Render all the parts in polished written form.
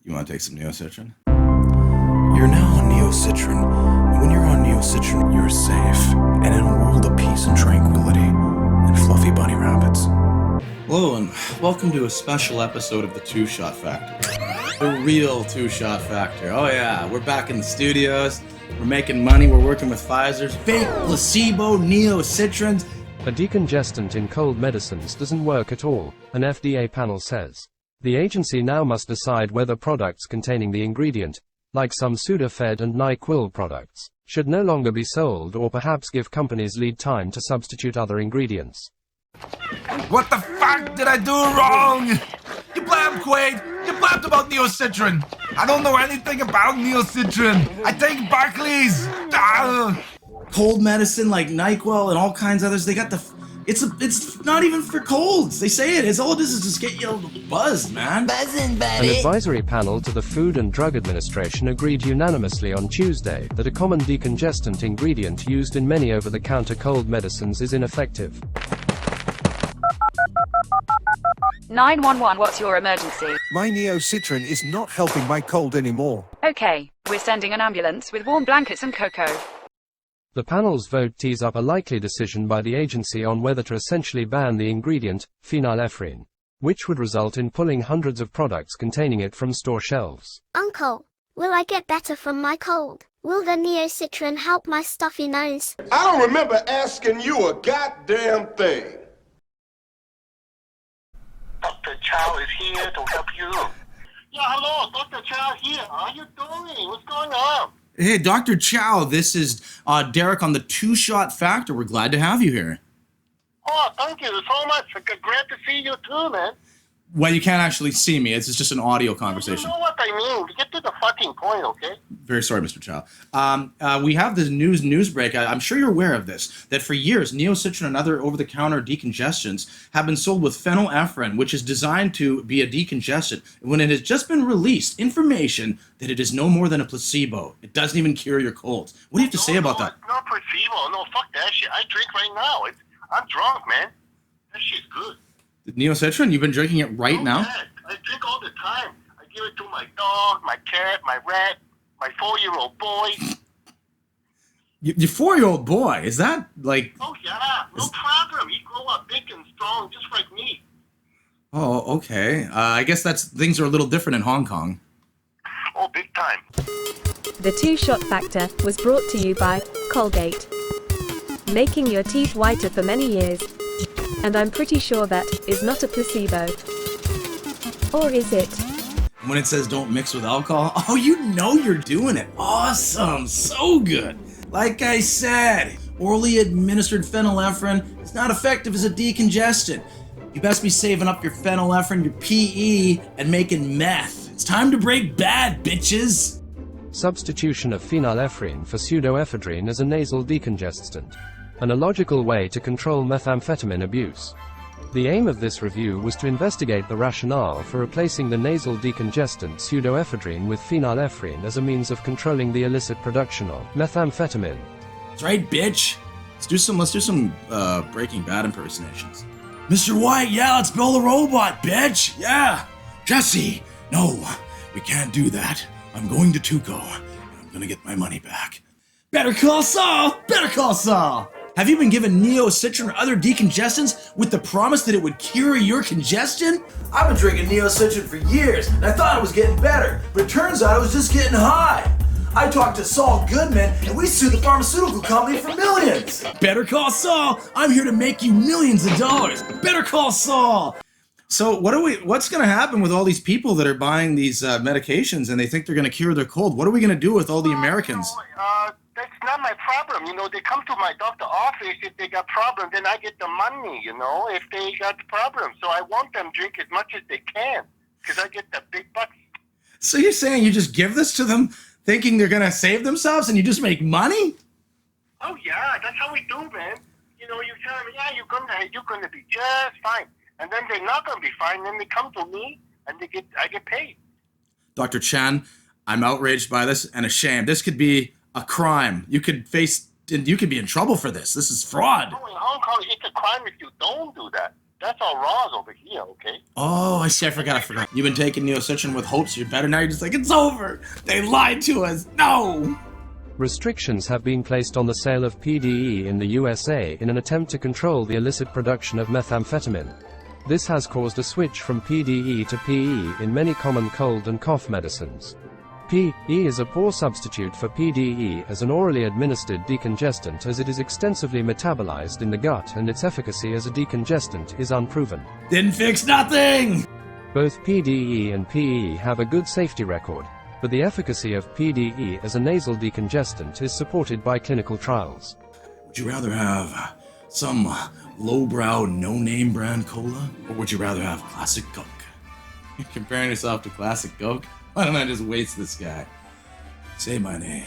You want to take some Neo Citran? You're now on Neo Citran, and when you're on Neo Citran, you're safe, and in a world of peace and tranquility, and fluffy bunny rabbits. Hello, and welcome to a special episode of the Two Shot Factor. The real Two Shot Factor. Oh yeah, we're back in the studios, we're making money, we're working with Pfizer's fake placebo Neo Citrans. A decongestant in cold medicines doesn't work at all, an FDA panel says. The agency now must decide whether products containing the ingredient, like some Sudafed and Nyquil products, should no longer be sold or perhaps give companies lead time to substitute other ingredients. What the fuck did I do wrong? You blabbed, Quaid. You blabbed about Neo Citran. I don't know anything about Neo Citran. I take Buckleys. Cold medicine like Nyquil and all kinds of others, they got the... It's not even for colds. They say it. All it is just get you buzzed, man. Buzzing, An buddy. advisory panel to the Food and Drug Administration agreed unanimously on Tuesday that a common decongestant ingredient used in many over-the-counter cold medicines is ineffective. 911, what's your emergency? My Neo Citran is not helping my cold anymore. Okay, we're sending an ambulance with warm blankets and cocoa. The panel's vote tees up a likely decision by the agency on whether to essentially ban the ingredient, phenylephrine, which would result in pulling hundreds of products containing it from store shelves. Uncle, will I get better from my cold? Will the Neo Citran help my stuffy nose? I don't remember asking you a goddamn thing. Dr. Chow is here to help you. Yeah, hello, Dr. Chow here. How are you doing? What's going on? Hey, Dr. Chow, this is Derek on the Two Shot Factor. We're glad to have you here. Oh, thank you so much. Glad to see you too, man. Well, you can't actually see me. It's just an audio You conversation. know what I mean. Get to the fucking point, okay? Very sorry, Mr. Chow. We have this news break. I'm sure you're aware of this, that for years, Neo Citran and other over-the-counter decongestants have been sold with phenylephrine, which is designed to be a decongestant, when it has just been released information that it is no more than a placebo. It doesn't even cure your colds. What do you have to say about that? No placebo. No, fuck that shit. I drink right now. I'm drunk, man. That shit's good. Neo Citran, you've been drinking it right now? Yeah, I drink all the time. I give it to my dog, my cat, my rat, my 4-year-old boy. Your 4-year-old boy, is that like... Oh, yeah, no problem. He grow up big and strong, just like me. Oh, okay. I guess things are a little different in Hong Kong. Oh, big time. The Two Shot Factor was brought to you by Colgate. Making your teeth whiter for many years. And I'm pretty sure that is not a placebo. Or is it? When it says don't mix with alcohol, oh, you know you're doing it. Awesome. So good. Like I said, orally administered phenylephrine is not effective as a decongestant. You best be saving up your phenylephrine, your PE, and making meth. It's time to break bad, bitches. Substitution of phenylephrine for pseudoephedrine as a nasal decongestant. An illogical way to control methamphetamine abuse. The aim of this review was to investigate the rationale for replacing the nasal decongestant pseudoephedrine with phenylephrine as a means of controlling the illicit production of methamphetamine. That's right, bitch. Let's do some Breaking Bad impersonations. Mr. White, yeah, let's build a robot, bitch. Yeah. Jesse, no, we can't do that. I'm going to Tuco, and I'm gonna get my money back. Better call Saul! Better call Saul! Have you been given Neo Citran or other decongestants with the promise that it would cure your congestion? I've been drinking Neo Citran for years, and I thought it was getting better, but it turns out I was just getting high. I talked to Saul Goodman, and we sued the pharmaceutical company for millions. Better call Saul! I'm here to make you millions of dollars. Better call Saul! So what's going to happen with all these people that are buying these medications and they think they're going to cure their cold? What are we going to do with all the Americans? That's not my problem. They come to my doctor office if they got problem, then I get the money, if they got the problem. So I want them to drink as much as they can because I get the big bucks. So you're saying you just give this to them thinking they're going to save themselves and you just make money? Oh, yeah, that's how we do, man. You tell them, yeah, you're gonna be just fine. And then they're not going to be fine. Then they come to me and I get paid. Dr. Chan, I'm outraged by this and ashamed. This could be a crime. You could be in trouble for this. This is fraud. No, in Hong Kong, it's a crime if you don't do that. That's all Raws over here, okay? Oh, I see. I forgot. You've been taking Neo Citran with hopes you're better. Now you're just like, it's over. They lied to us. No. Restrictions have been placed on the sale of PDE in the USA in an attempt to control the illicit production of methamphetamine. This has caused a switch from PDE to PE in many common cold and cough medicines. PE is a poor substitute for PDE as an orally administered decongestant, as it is extensively metabolized in the gut and its efficacy as a decongestant is unproven. Didn't fix nothing. Both PDE and PE have a good safety record, but the efficacy of PDE as a nasal decongestant is supported by clinical trials. Would you rather have some lowbrow, no-name brand cola, or would you rather have Classic Coke? You're comparing yourself to Classic Coke? Why don't I just waste this guy? Say my name.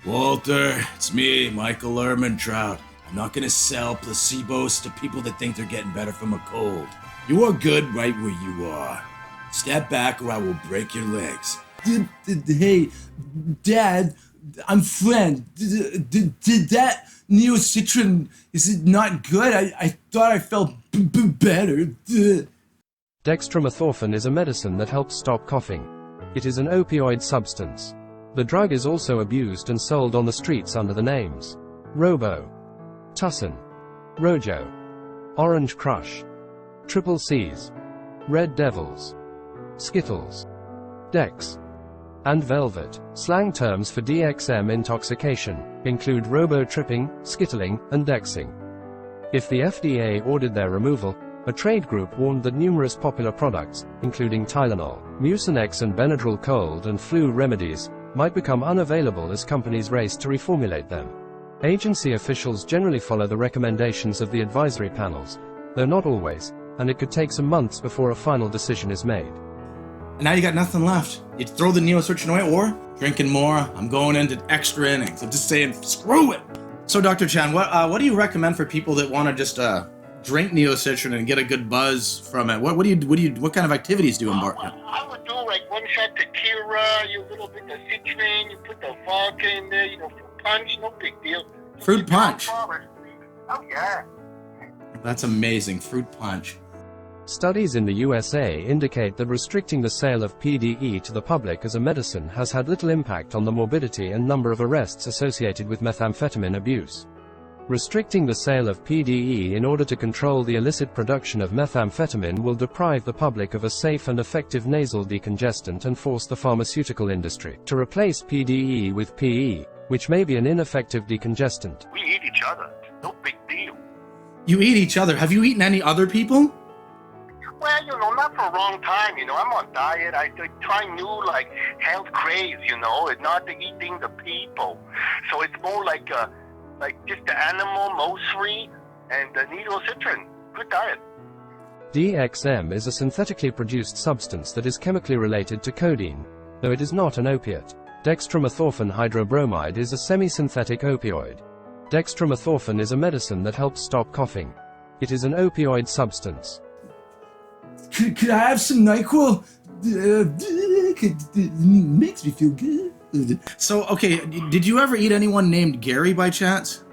Walter, it's me, Michael Ehrmantraut. I'm not gonna sell placebos to people that think they're getting better from a cold. You are good right where you are. Step back or I will break your legs. Hey, Dad, I'm Fran. Did that Neo Citran, is it not good? I thought I felt better. Dextromethorphan is a medicine that helps stop coughing. It is an opioid substance. The drug is also abused and sold on the streets under the names Robo, Tussin, Rojo, Orange Crush, Triple C's, Red Devils, Skittles, Dex, and Velvet. Slang terms for DXM intoxication include Robo Tripping, Skittling, and Dexing. If the FDA ordered their removal, a trade group warned that numerous popular products, including Tylenol, Mucinex and Benadryl cold and flu remedies, might become unavailable as companies race to reformulate them. Agency officials generally follow the recommendations of the advisory panels, though not always, and it could take some months before a final decision is made. And now you got nothing left. You throw the Neo Citran away or drinking more. I'm going into extra innings. I'm just saying, screw it. So, Dr. Chan, what do you recommend for people that want to just drink Neo Citran and get a good buzz from it? What kind of activities do you embark on? I would do like one shot tequila, you a little bit of citron, you put the vodka in there, fruit punch, no big deal. Fruit punch? Oh yeah. That's amazing, fruit punch. Studies in the USA indicate that restricting the sale of PDE to the public as a medicine has had little impact on the morbidity and number of arrests associated with methamphetamine abuse. Restricting the sale of PDE in order to control the illicit production of methamphetamine will deprive the public of a safe and effective nasal decongestant and force the pharmaceutical industry to replace PDE with PE, which may be an ineffective decongestant. We eat each other. No big deal. You eat each other? Have you eaten any other people? Well, not for a long time, I'm on diet. I try new, health craze, it's not eating the people. So it's more like just the animal, mostly, and the Neo Citran. Good diet. DXM is a synthetically produced substance that is chemically related to codeine, though it is not an opiate. Dextromethorphan hydrobromide is a semi-synthetic opioid. Dextromethorphan is a medicine that helps stop coughing. It is an opioid substance. Could I have some Nyquil? It makes me feel good. So, okay, did you ever eat anyone named Gary by chance?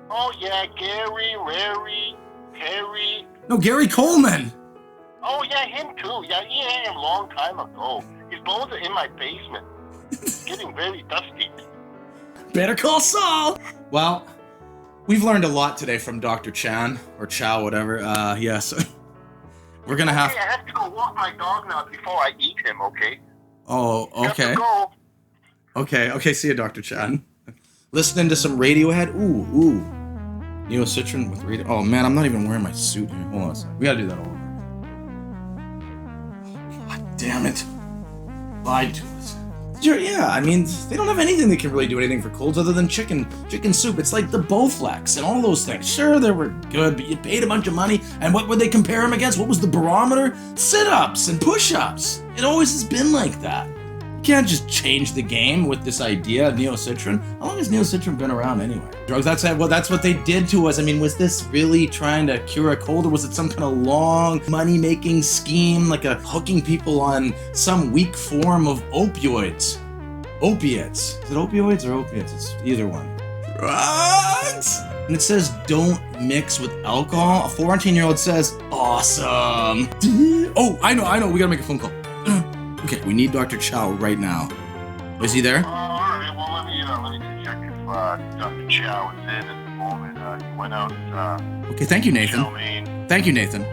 Oh, yeah, Gary, Larry, Harry. No, Gary Coleman. Oh, yeah, him too. Yeah, he ate him a long time ago. His bones are in my basement. It's getting very dusty. Better call Saul. Well, we've learned a lot today from Dr. Chan, or Chow, whatever. Yes. We're gonna have... Okay, I have to go walk my dog now before I eat him, okay? Oh, okay. Have to go. Okay, see you, Dr. Chan. Listening to some Radiohead? Ooh. Neo Citran with radio... Oh, man, I'm not even wearing my suit here. Hold on a second. We gotta do that all over. God damn it. Lied to us. Yeah, I mean, they don't have anything that can really do anything for colds other than chicken soup. It's like the Bowflex and all those things. Sure, they were good, but you paid a bunch of money, and what would they compare them against? What was the barometer? Sit-ups and push-ups. It always has been like that. You can't just change the game with this idea of Neo Citran. How long has Neo Citran been around anyway? Drugs, that's what they did to us. I mean, was this really trying to cure a cold, or was it some kind of long money-making scheme, like hooking people on some weak form of opioids? Opiates. Is it opioids or opiates? It's either one. Drugs! And it says don't mix with alcohol. A 14-year-old says awesome. Oh, I know. We gotta make a phone call. Okay, we need Dr. Chow right now. Is he there? All right. Well, let me just check if Dr. Chow is in at the moment. He went out. Okay, thank you, Nathan. Chow Mein. Thank you, Nathan.